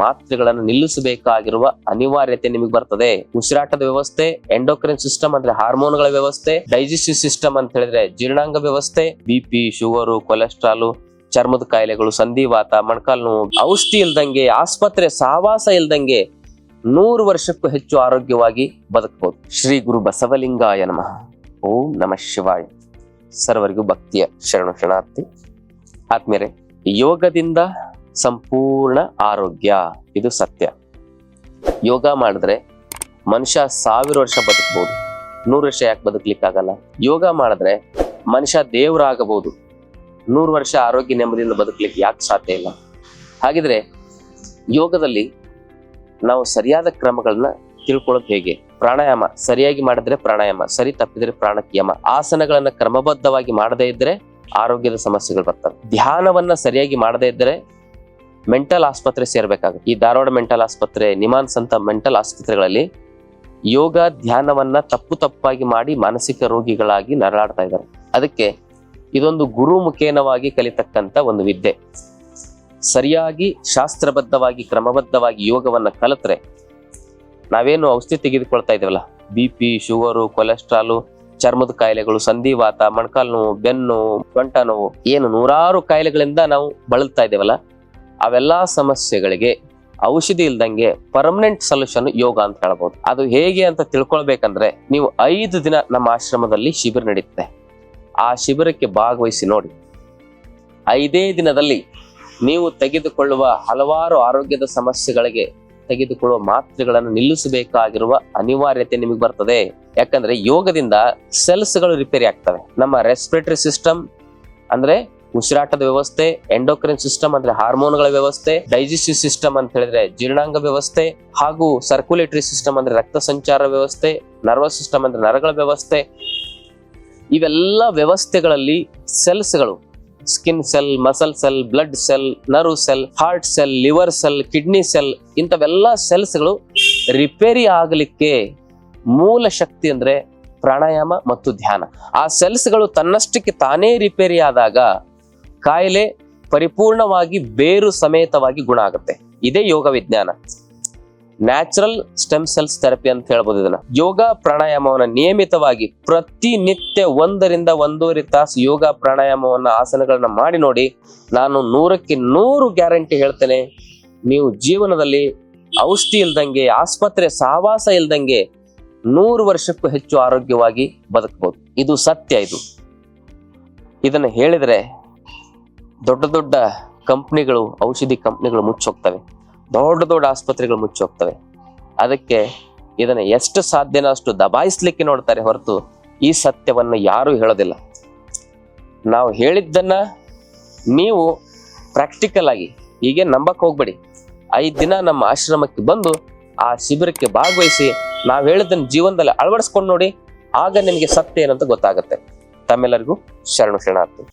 ಮಾತ್ರೆಗಳನ್ನು ನಿಲ್ಲಿಸಬೇಕಾಗಿರುವ ಅನಿವಾರ್ಯತೆ ನಿಮಗೆ ಬರ್ತದೆ. ಉಸಿರಾಟದ ವ್ಯವಸ್ಥೆ, ಎಂಡೋಕ್ರೈನ್ ಸಿಸ್ಟಮ್ ಅಂದ್ರೆ ಹಾರ್ಮೋನ್ಗಳ ವ್ಯವಸ್ಥೆ, ಡೈಜೆಸ್ಟಿವ್ ಸಿಸ್ಟಮ್ ಅಂತ ಹೇಳಿದ್ರೆ ಜೀರ್ಣಾಂಗ ವ್ಯವಸ್ಥೆ, BP, ಶುಗರು, ಕೊಲೆಸ್ಟ್ರಾಲ್, ಚರ್ಮದ ಕಾಯಿಲೆಗಳು, ಸಂಧಿವಾತ, ಮೊಣಕಾಲು ನೋವು, ಔಷಧಿ ಇಲ್ದಂಗೆ, ಆಸ್ಪತ್ರೆ ಸಹವಾಸ ಇಲ್ದಂಗೆ 100 ವರ್ಷಕ್ಕೂ ಹೆಚ್ಚು ಆರೋಗ್ಯವಾಗಿ ಬದುಕಬಹುದು. ಶ್ರೀ ಗುರು ಬಸವಲಿಂಗಾಯ ನಮಃ. ಓಂ ನಮಃ ಶಿವಾಯ. ಸರ್ವರಿಗೂ ಭಕ್ತಿಯ ಶರಣು ಶರಣಾರ್ಥಿ. ಆತ್ಮೀಯರೇ, ಯೋಗದಿಂದ ಸಂಪೂರ್ಣ ಆರೋಗ್ಯ, ಇದು ಸತ್ಯ. ಯೋಗ ಮಾಡಿದ್ರೆ ಮನುಷ್ಯ 1000 ವರ್ಷ ಬದುಕಬಹುದು. 100 ವರ್ಷ ಯಾಕೆ ಬದುಕಲಿಕ್ಕಾಗಲ್ಲ? ಯೋಗ ಮಾಡಿದ್ರೆ ಮನುಷ್ಯ ದೇವರಾಗಬಹುದು. 100 ವರ್ಷ ಆರೋಗ್ಯ ನೆಮ್ಮದಿಯಿಂದ ಬದುಕಲಿಕ್ಕೆ ಯಾಕೆ ಸಾಧ್ಯ ಇಲ್ಲ? ಹಾಗಿದ್ರೆ ಯೋಗದಲ್ಲಿ ನಾವು ಸರಿಯಾದ ಕ್ರಮಗಳನ್ನ ತಿಳ್ಕೊಳ್ಳೋದು ಹೇಗೆ? ಪ್ರಾಣಾಯಾಮ ಸರಿಯಾಗಿ ಮಾಡಿದ್ರೆ ಪ್ರಾಣಾಯಾಮ, ಸರಿ ತಪ್ಪಿದ್ರೆ ಪ್ರಾಣಾಯಾಮ. ಆಸನಗಳನ್ನ ಕ್ರಮಬದ್ಧವಾಗಿ ಮಾಡದೇ ಇದ್ರೆ ಆರೋಗ್ಯದ ಸಮಸ್ಯೆಗಳು ಬರ್ತವೆ. ಧ್ಯಾನವನ್ನ ಸರಿಯಾಗಿ ಮಾಡದೇ ಇದ್ರೆ ಮೆಂಟಲ್ ಆಸ್ಪತ್ರೆ ಸೇರ್ಬೇಕಾಗುತ್ತೆ. ಈ ಧಾರವಾಡ ಮೆಂಟಲ್ ಆಸ್ಪತ್ರೆ, ನಿಮಾನ್ಸ್ ಅಂತ ಮೆಂಟಲ್ ಆಸ್ಪತ್ರೆಗಳಲ್ಲಿ ಯೋಗ ಧ್ಯಾನವನ್ನ ತಪ್ಪಾಗಿ ಮಾಡಿ ಮಾನಸಿಕ ರೋಗಿಗಳಾಗಿ ನರಳಾಡ್ತಾ ಇದ್ದಾರೆ. ಅದಕ್ಕೆ ಇದೊಂದು ಗುರು ಮುಖೇನವಾಗಿ ಕಲಿತಕ್ಕಂತ ಒಂದು ವಿದ್ಯೆ. ಸರಿಯಾಗಿ ಶಾಸ್ತ್ರಬದ್ಧವಾಗಿ ಕ್ರಮಬದ್ಧವಾಗಿ ಯೋಗವನ್ನ ಕಲಿತ್ರೆ ನಾವೇನು ಔಷಧಿ ತೆಗೆದುಕೊಳ್ತಾ ಇದ್ದೇವಲ್ಲ, BP, ಶುಗರು, ಕೊಲೆಸ್ಟ್ರಾಲು, ಚರ್ಮದ ಕಾಯಿಲೆಗಳು, ಸಂಧಿವಾತ, ಮೊಣಕಾಲು ನೋವು, ಬೆನ್ನು, ಸೊಂಟ ನೋವು, ಏನು 100 ಕಾಯಿಲೆಗಳಿಂದ ನಾವು ಬಳಲ್ತಾ ಇದ್ದೇವಲ್ಲ, ಅವೆಲ್ಲಾ ಸಮಸ್ಯೆಗಳಿಗೆ ಔಷಧಿ ಇಲ್ದಂಗೆ ಪರ್ಮನೆಂಟ್ ಸೊಲ್ಯೂಷನ್ ಯೋಗ ಅಂತ ಹೇಳ್ಬೋದು. ಅದು ಹೇಗೆ ಅಂತ ತಿಳ್ಕೊಳ್ಬೇಕಂದ್ರೆ ನೀವು 5 ದಿನ ನಮ್ಮ ಆಶ್ರಮದಲ್ಲಿ ಶಿಬಿರ ನಡೀತದೆ. ಆ ಶಿಬಿರಕ್ಕೆ ಭಾಗವಹಿಸಿ ನೋಡಿ. 5 ದಿನದಲ್ಲಿ ನೀವು ತೆಗೆದುಕೊಳ್ಳುವ ಹಲವಾರು ಆರೋಗ್ಯದ ಸಮಸ್ಯೆಗಳಿಗೆ ತೆಗೆದುಕೊಳ್ಳುವ ಮಾತ್ರೆಗಳನ್ನು ನಿಲ್ಲಿಸಬೇಕಾಗಿರುವ ಅನಿವಾರ್ಯತೆ ನಿಮಗೆ ಬರ್ತದೆ. ಯಾಕಂದ್ರೆ ಯೋಗದಿಂದ ಸೆಲ್ಸ್ಗಳು ರಿಪೇರಿ ಆಗ್ತವೆ. ನಮ್ಮ ರೆಸ್ಪಿರೇಟರಿ ಸಿಸ್ಟಮ್ ಅಂದ್ರೆ ಉಸಿರಾಟದ ವ್ಯವಸ್ಥೆ, ಎಂಡೋಕ್ರೈನ್ ಸಿಸ್ಟಮ್ ಅಂದ್ರೆ ಹಾರ್ಮೋನ್ಗಳ ವ್ಯವಸ್ಥೆ, ಡೈಜೆಸ್ಟಿವ್ ಸಿಸ್ಟಮ್ ಅಂತ ಹೇಳಿದ್ರೆ ಜೀರ್ಣಾಂಗ ವ್ಯವಸ್ಥೆ, ಹಾಗೂ ಸರ್ಕ್ಯುಲೇಟರಿ ಸಿಸ್ಟಮ್ ಅಂದ್ರೆ ರಕ್ತ ಸಂಚಾರ ವ್ಯವಸ್ಥೆ, ನರ್ವಸ್ ಸಿಸ್ಟಮ್ ಅಂದ್ರೆ ನರಗಳ ವ್ಯವಸ್ಥೆ. ಇವೆಲ್ಲ ವ್ಯವಸ್ಥೆಗಳಲ್ಲಿ ಸೆಲ್ಸ್ಗಳು, skin cell, muscle cell, blood cell, nerve cell, heart cell, liver cell, kidney cell, ಇಂಥವೆಲ್ಲ ಸೆಲ್ಸ್ಗಳು ರಿಪೇರಿ ಆಗಲಿಕ್ಕೆ ಮೂಲ ಶಕ್ತಿ ಅಂದ್ರೆ ಪ್ರಾಣಾಯಾಮ ಮತ್ತು ಧ್ಯಾನ. ಆ ಸೆಲ್ಸ್ಗಳು ತನ್ನಷ್ಟಕ್ಕೆ ತಾನೇ ರಿಪೇರಿ ಆದಾಗ ಕಾಯಿಲೆ ಪರಿಪೂರ್ಣವಾಗಿ ಬೇರು ಸಮೇತವಾಗಿ ಗುಣ ಆಗುತ್ತೆ. ಇದೇ ಯೋಗ ವಿಜ್ಞಾನ. ನ್ಯಾಚುರಲ್ ಸ್ಟೆಮ್ ಸೆಲ್ಸ್ ಥೆರಪಿ ಅಂತ ಹೇಳ್ಬೋದು ಇದನ್ನ. ಯೋಗ ಪ್ರಾಣಾಯಾಮವನ್ನ ನಿಯಮಿತವಾಗಿ ಪ್ರತಿನಿತ್ಯ 1 ರಿಂದ 1.5 ತಾಸು ಯೋಗ ಪ್ರಾಣಾಯಾಮವನ್ನ, ಆಸನಗಳನ್ನ ಮಾಡಿ ನೋಡಿ. ನಾನು 100ಕ್ಕೆ 100 ಗ್ಯಾರಂಟಿ ಹೇಳ್ತೇನೆ, ನೀವು ಜೀವನದಲ್ಲಿ ಔಷಧಿ ಇಲ್ದಂಗೆ, ಆಸ್ಪತ್ರೆ ಸಹವಾಸ ಇಲ್ದಂಗೆ 100 ವರ್ಷಕ್ಕೂ ಹೆಚ್ಚು ಆರೋಗ್ಯವಾಗಿ ಬದುಕಬಹುದು. ಇದು ಸತ್ಯ. ಇದನ್ನ ಹೇಳಿದ್ರೆ ದೊಡ್ಡ ದೊಡ್ಡ ಕಂಪ್ನಿಗಳು, ಔಷಧಿ ಕಂಪ್ನಿಗಳು ಮುಚ್ಚೋಗ್ತವೆ, ದೊಡ್ಡ ಆಸ್ಪತ್ರೆಗಳು ಮುಚ್ಚೋಗ್ತವೆ. ಅದಕ್ಕೆ ಇದನ್ನ ಎಷ್ಟು ಸಾಧ್ಯನೋ ಅಷ್ಟು ದಬಾಯಿಸ್ಲಿಕ್ಕೆ ನೋಡ್ತಾರೆ ಹೊರತು ಈ ಸತ್ಯವನ್ನು ಯಾರು ಹೇಳೋದಿಲ್ಲ. ನಾವು ಹೇಳಿದ್ದನ್ನ ನೀವು ಪ್ರಾಕ್ಟಿಕಲ್ ಆಗಿ ಹೀಗೆ ನಂಬಕ್ ಹೋಗ್ಬೇಡಿ. 5 ದಿನ ನಮ್ಮ ಆಶ್ರಮಕ್ಕೆ ಬಂದು ಆ ಶಿಬಿರಕ್ಕೆ ಭಾಗವಹಿಸಿ ನಾವು ಹೇಳಿದ್ದನ್ನ ಜೀವನದಲ್ಲಿ ಅಳವಡಿಸ್ಕೊಂಡು ನೋಡಿ. ಆಗ ನಿಮಗೆ ಸತ್ಯ ಏನಂತ ಗೊತ್ತಾಗುತ್ತೆ. ತಮ್ಮೆಲ್ಲರಿಗೂ ಶರಣು ಶರಣಾರ್ಥಿ.